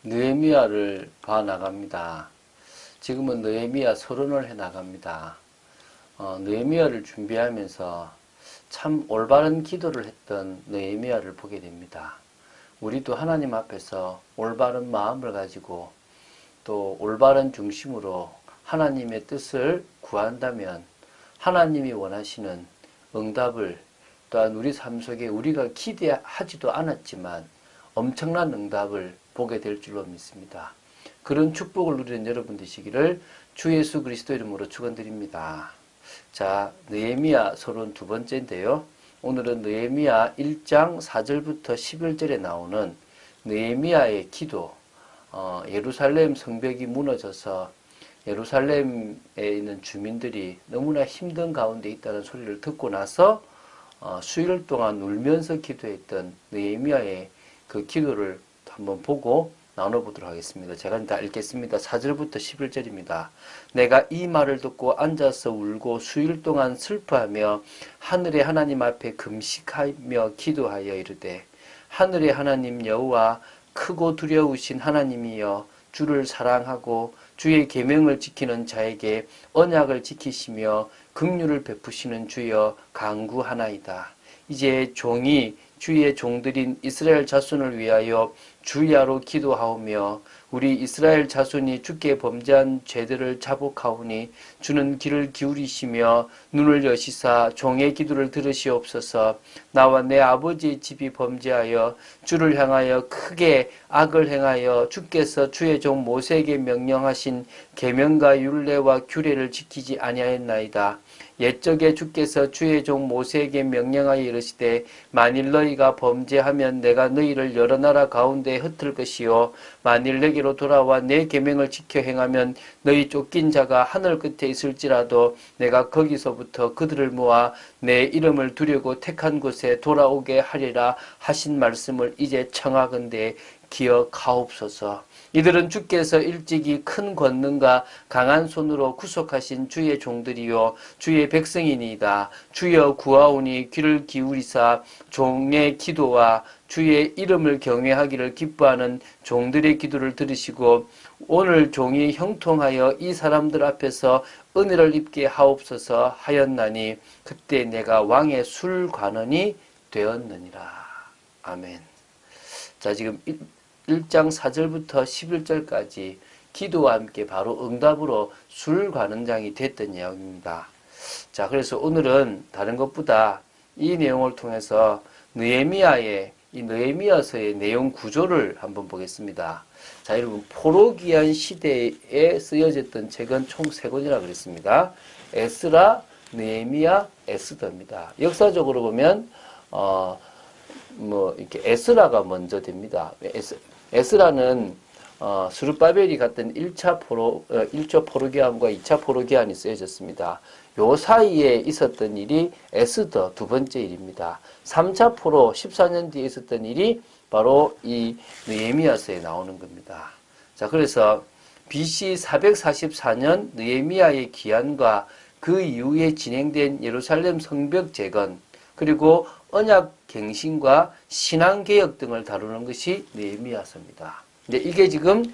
느헤미야를 봐 나갑니다. 지금은 느헤미야 서론을 해 나갑니다. 느헤미야를 준비하면서 참 올바른 기도를 했던 느헤미야를 보게 됩니다. 우리도 하나님 앞에서 올바른 마음을 가지고 또 올바른 중심으로 하나님의 뜻을 구한다면 하나님이 원하시는 응답을, 또한 우리 삶 속에 우리가 기대하지도 않았지만 엄청난 응답을 보게 될 줄로 믿습니다. 그런 축복을 누리는 여러분 되시기를 주 예수 그리스도 이름으로 축원드립니다. 자, 느헤미야 서론 두 번째인데요. 오늘은 느헤미야 1장 4절부터 11절에 나오는 느헤미야의 기도, 예루살렘 성벽이 무너져서 예루살렘에 있는 주민들이 너무나 힘든 가운데 있다는 소리를 듣고 나서 수일 동안 울면서 기도했던 느헤미야의 그 기도를 한번 보고 나눠보도록 하겠습니다. 제가 다 읽겠습니다. 4절부터 11절입니다. 내가 이 말을 듣고 앉아서 울고 수일 동안 슬퍼하며 하늘의 하나님 앞에 금식하며 기도하여 이르되, 하늘의 하나님 여호와, 크고 두려우신 하나님이여, 주를 사랑하고 주의 계명을 지키는 자에게 언약을 지키시며 긍휼을 베푸시는 주여 간구하나이다. 이제 종이 주의 종들인 이스라엘 자손을 위하여 주야로 기도하오며 우리 이스라엘 자손이 주께 범죄한 죄들을 자복하오니 주는 귀를 기울이시며 눈을 여시사 종의 기도를 들으시옵소서. 나와 내 아버지의 집이 범죄하여 주를 향하여 크게 악을 행하여 주께서 주의 종 모세에게 명령하신 계명과 율례와 규례를 지키지 아니하였나이다. 옛적에 주께서 주의 종 모세에게 명령하여 이르시되, 만일 너희가 범죄하면 내가 너희를 여러 나라 가운데 흩을 것이요 만일 내게로 돌아와 내 계명을 지켜 행하면 너희 쫓긴 자가 하늘 끝에 있을지라도 내가 거기서부터 그들을 모아 내 이름을 두려고 택한 곳에 돌아오게 하리라 하신 말씀을 이제 청하건대 기억하옵소서. 이들은 주께서 일찍이 큰 권능과 강한 손으로 구속하신 주의 종들이요 주의 백성이니이다. 주여 구하오니 귀를 기울이사 종의 기도와 주의 이름을 경외하기를 기뻐하는 종들의 기도를 들으시고 오늘 종이 형통하여 이 사람들 앞에서 은혜를 입게 하옵소서 하였나니 그때 내가 왕의 술관원이 되었느니라. 아멘. 자, 지금 1장 4절부터 11절까지 기도와 함께 바로 응답으로 술관원장이 됐던 내용입니다. 자, 그래서 오늘은 다른 것보다 이 내용을 통해서 느헤미야의 이 느헤미야서의 내용 구조를 한번 보겠습니다. 자, 여러분, 포로기한 시대에 쓰여졌던 책은 총 3권이라 그랬습니다. 에스라, 느헤미야, 에스더입니다. 역사적으로 보면 이렇게 에스라가 먼저 됩니다. 에스라는 스룹바벨이 갔던 1차 포로기한과 2차 포로기한이 쓰여졌습니다. 요 사이에 있었던 일이 에스더 두 번째 일입니다. 3차 포로 14년 뒤에 있었던 일이 바로 이 느헤미야서에 나오는 겁니다. 자, 그래서 BC 444년 느헤미야의 기한과 그 이후에 진행된 예루살렘 성벽 재건, 그리고 언약 갱신과 신앙개혁 등을 다루는 것이 느헤미야서입니다. 근데 이게 지금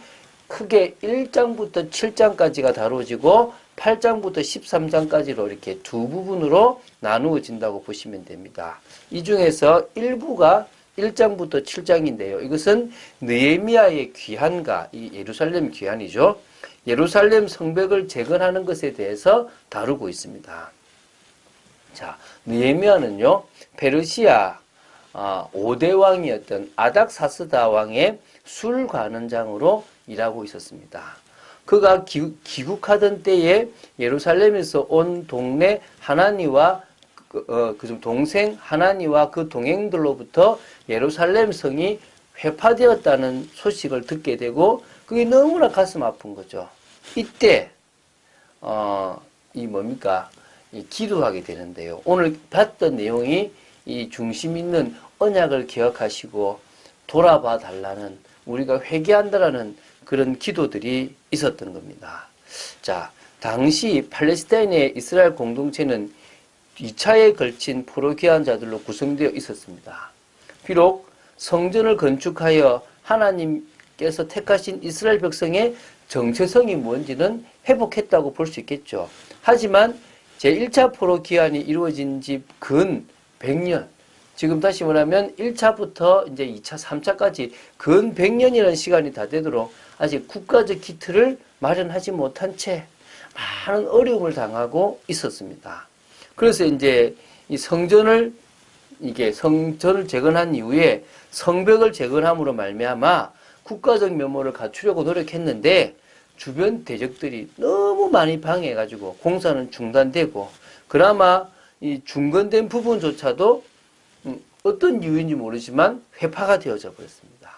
크게 1장부터 7장까지가 다루어지고 8장부터 13장까지로 이렇게 두 부분으로 나누어진다고 보시면 됩니다. 이 중에서 일부가 1장부터 7장인데요. 이것은 느헤미야의 귀환과 이 예루살렘 귀환이죠. 예루살렘 성벽을 재건하는 것에 대해서 다루고 있습니다. 자, 느헤미야는요, 페르시아 5대 왕이었던 아닥사스다 왕의 술관원장으로 일하고 있었습니다. 그가 귀국하던 때에 예루살렘에서 온 동네 하나니와 동생 하나니와 그 동행들로부터 예루살렘 성이 회파되었다는 소식을 듣게 되고 그게 너무나 가슴 아픈 거죠. 이때 이 기도하게 되는데요. 오늘 봤던 내용이 이 중심 있는 언약을 기억하시고 돌아봐 달라는, 우리가 회개한다라는 그런 기도들이 있었던 겁니다. 자, 당시 팔레스타인의 이스라엘 공동체는 2차에 걸친 포로기한 자들로 구성되어 있었습니다. 비록 성전을 건축하여 하나님 하나님께서 택하신 이스라엘 백성의 정체성이 뭔지는 회복했다고 볼 수 있겠죠. 하지만 제1차 포로 기한이 이루어진 지 근 100년, 지금 다시 말하면 1차부터 이제 2차, 3차까지 근 100년이라는 시간이 다 되도록 아직 국가적 기틀을 마련하지 못한 채 많은 어려움을 당하고 있었습니다. 그래서 이제 이 성전을 재건한 이후에 성벽을 재건함으로 말미암아 국가적 면모를 갖추려고 노력했는데 주변 대적들이 너무 많이 방해해가지고 공사는 중단되고, 그나마 이 중건된 부분조차도 어떤 이유인지 모르지만 회파가 되어져 버렸습니다.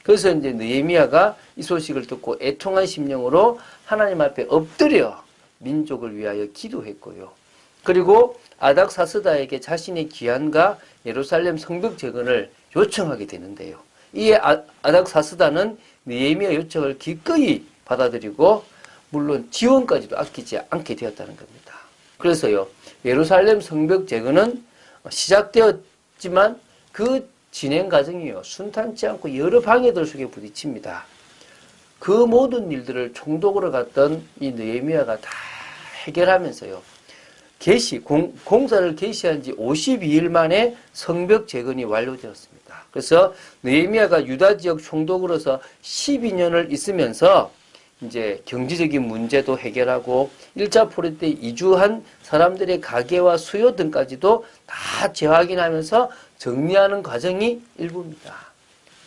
그래서 이제 느헤미야가 이 소식을 듣고 애통한 심령으로 하나님 앞에 엎드려 민족을 위하여 기도했고요. 그리고 아닥사스다에게 자신의 귀환과 예루살렘 성벽 재건을 요청하게 되는데요. 이에 아닥사스다는 느헤미야 요청을 기꺼이 받아들이고 물론 지원까지도 아끼지 않게 되었다는 겁니다. 그래서요, 예루살렘 성벽 재건은 시작되었지만 그 진행 과정이요, 순탄치 않고 여러 방해들 속에 부딪힙니다. 그 모든 일들을 총독으로 갔던 이 느헤미야가 다 해결하면서요, 공사를 개시한 지 52일 만에 성벽 재건이 완료되었습니다. 그래서 느헤미야가 유다 지역 총독으로서 12년을 있으면서 이제 경제적인 문제도 해결하고 1차 포로 때 이주한 사람들의 가계와 수요 등까지도 다 재확인하면서 정리하는 과정이 일부입니다.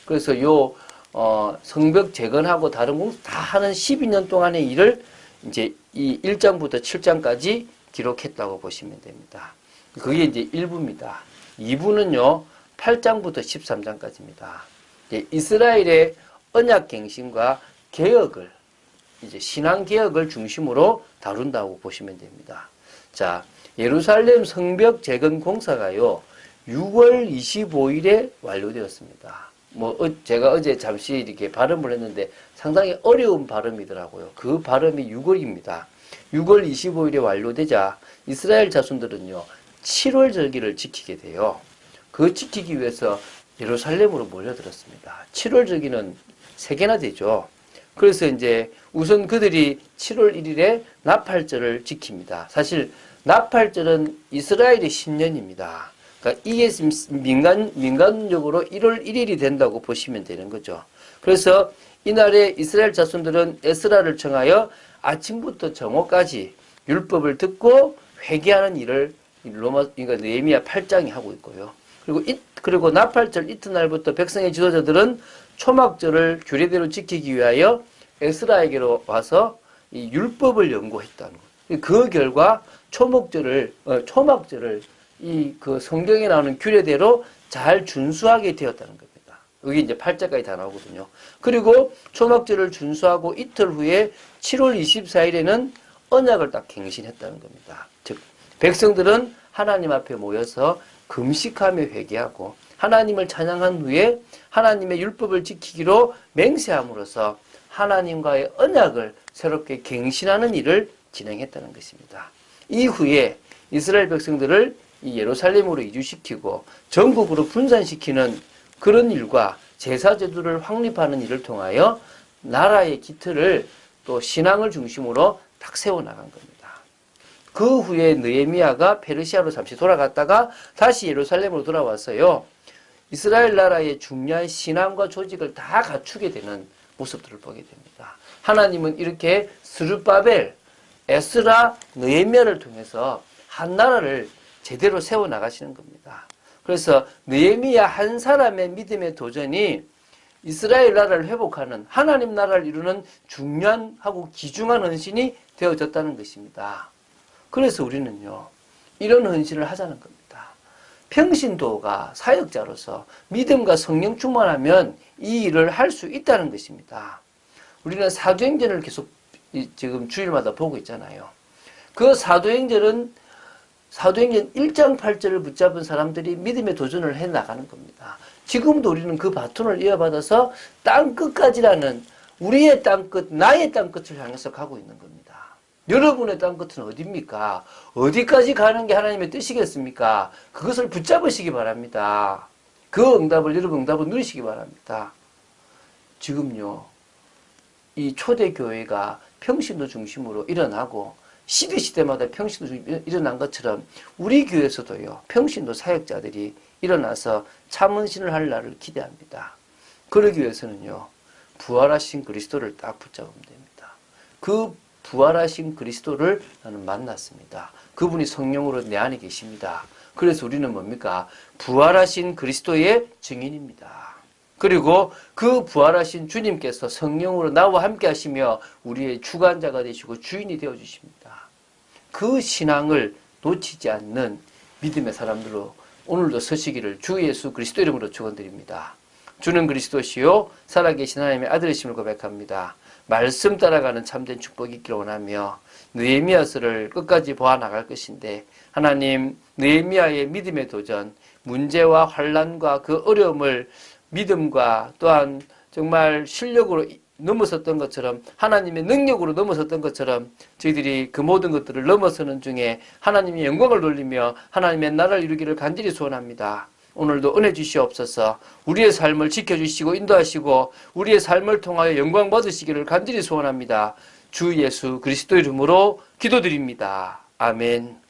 그래서 성벽 재건하고 다른 공사 다 하는 12년 동안의 일을 이제 이 1장부터 7장까지 기록했다고 보시면 됩니다. 그게 이제 1부입니다. 2부는요, 8장부터 13장까지입니다. 이스라엘의 언약갱신과 개혁을, 이제 신앙개혁을 중심으로 다룬다고 보시면 됩니다. 자, 예루살렘 성벽 재건 공사가요, 6월 25일에 완료되었습니다. 제가 어제 잠시 이렇게 발음을 했는데 상당히 어려운 발음이더라고요. 그 발음이 6월입니다. 6월 25일에 완료되자 이스라엘 자손들은요, 7월 절기를 지키게 돼요. 그거 지키기 위해서 예루살렘으로 몰려들었습니다. 7월 절기는 3개나 되죠. 그래서 이제 우선 그들이 7월 1일에 나팔절을 지킵니다. 사실 나팔절은 이스라엘의 신년입니다. 그러니까 이게 민간적으로 1월 1일이 된다고 보시면 되는 거죠. 그래서 이날에 이스라엘 자손들은 에스라를 청하여 아침부터 정오까지 율법을 듣고 회개하는 일을 그러니까 느헤미야 8장이 하고 있고요. 그리고 나팔절 이튿날부터 백성의 지도자들은 초막절을 규례대로 지키기 위하여 에스라에게로 와서 이 율법을 연구했다는 거예요. 그 결과 초막절을 그 성경에 나오는 규례대로 잘 준수하게 되었다는 겁니다. 여기 이제 8절까지 다 나오거든요. 그리고 초막절을 준수하고 이틀 후에 7월 24일에는 언약을 딱 갱신했다는 겁니다. 즉, 백성들은 하나님 앞에 모여서 금식하며 회개하고 하나님을 찬양한 후에 하나님의 율법을 지키기로 맹세함으로써 하나님과의 언약을 새롭게 갱신하는 일을 진행했다는 것입니다. 이후에 이스라엘 백성들을 이 예루살렘으로 이주시키고 전국으로 분산시키는 그런 일과 제사제도를 확립하는 일을 통하여 나라의 기틀을 또 신앙을 중심으로 딱 세워나간 겁니다. 그 후에 느헤미야가 페르시아로 잠시 돌아갔다가 다시 예루살렘으로 돌아와서요, 이스라엘 나라의 중요한 신앙과 조직을 다 갖추게 되는 모습들을 보게 됩니다. 하나님은 이렇게 스룹바벨, 에스라, 느헤미야를 통해서 한 나라를 제대로 세워나가시는 겁니다. 그래서 느헤미야 한 사람의 믿음의 도전이 이스라엘 나라를 회복하는, 하나님 나라를 이루는 중요하고 귀중한 헌신이 되어졌다는 것입니다. 그래서 우리는요, 이런 헌신을 하자는 겁니다. 평신도가 사역자로서 믿음과 성령 충만하면 이 일을 할 수 있다는 것입니다. 우리는 사도행전을 계속 지금 주일마다 보고 있잖아요. 그 사도행전 1장 8절을 붙잡은 사람들이 믿음의 도전을 해나가는 겁니다. 지금도 우리는 그 바톤을 이어받아서 땅끝까지라는 우리의 땅끝, 나의 땅끝을 향해서 가고 있는 겁니다. 여러분의 땅끝은 어디입니까? 어디까지 가는 게 하나님의 뜻이겠습니까? 그것을 붙잡으시기 바랍니다. 그 응답을, 여러분 응답을 누리시기 바랍니다. 지금요, 이 초대교회가 평신도 중심으로 일어나고 시대마다 평신도 중심으로 일어난 것처럼 우리 교회에서도요, 평신도 사역자들이 일어나서 참은신을 할 날을 기대합니다. 그러기 위해서는요, 부활하신 그리스도를 딱 붙잡으면 됩니다. 그 부활하신 그리스도를 나는 만났습니다. 그분이 성령으로 내 안에 계십니다. 그래서 우리는 뭡니까? 부활하신 그리스도의 증인입니다. 그리고 그 부활하신 주님께서 성령으로 나와 함께 하시며 우리의 주관자가 되시고 주인이 되어 주십니다. 그 신앙을 놓치지 않는 믿음의 사람들로 오늘도 서시기를 주 예수 그리스도 이름으로 축원드립니다. 주는 그리스도시요 살아계신 하나님의 아들이심을 고백합니다. 말씀 따라가는 참된 축복이 있기를 원하며 느헤미야서를 끝까지 보아나갈 것인데, 하나님 느헤미야의 믿음의 도전, 문제와 환난과 그 어려움을 믿음과 또한 정말 실력으로 넘어섰던 것처럼, 하나님의 능력으로 넘어섰던 것처럼 저희들이 그 모든 것들을 넘어서는 중에 하나님의 영광을 돌리며 하나님의 나라를 이루기를 간절히 소원합니다. 오늘도 은혜 주시옵소서. 우리의 삶을 지켜주시고 인도하시고 우리의 삶을 통하여 영광 받으시기를 간절히 소원합니다. 주 예수 그리스도 이름으로 기도드립니다. 아멘.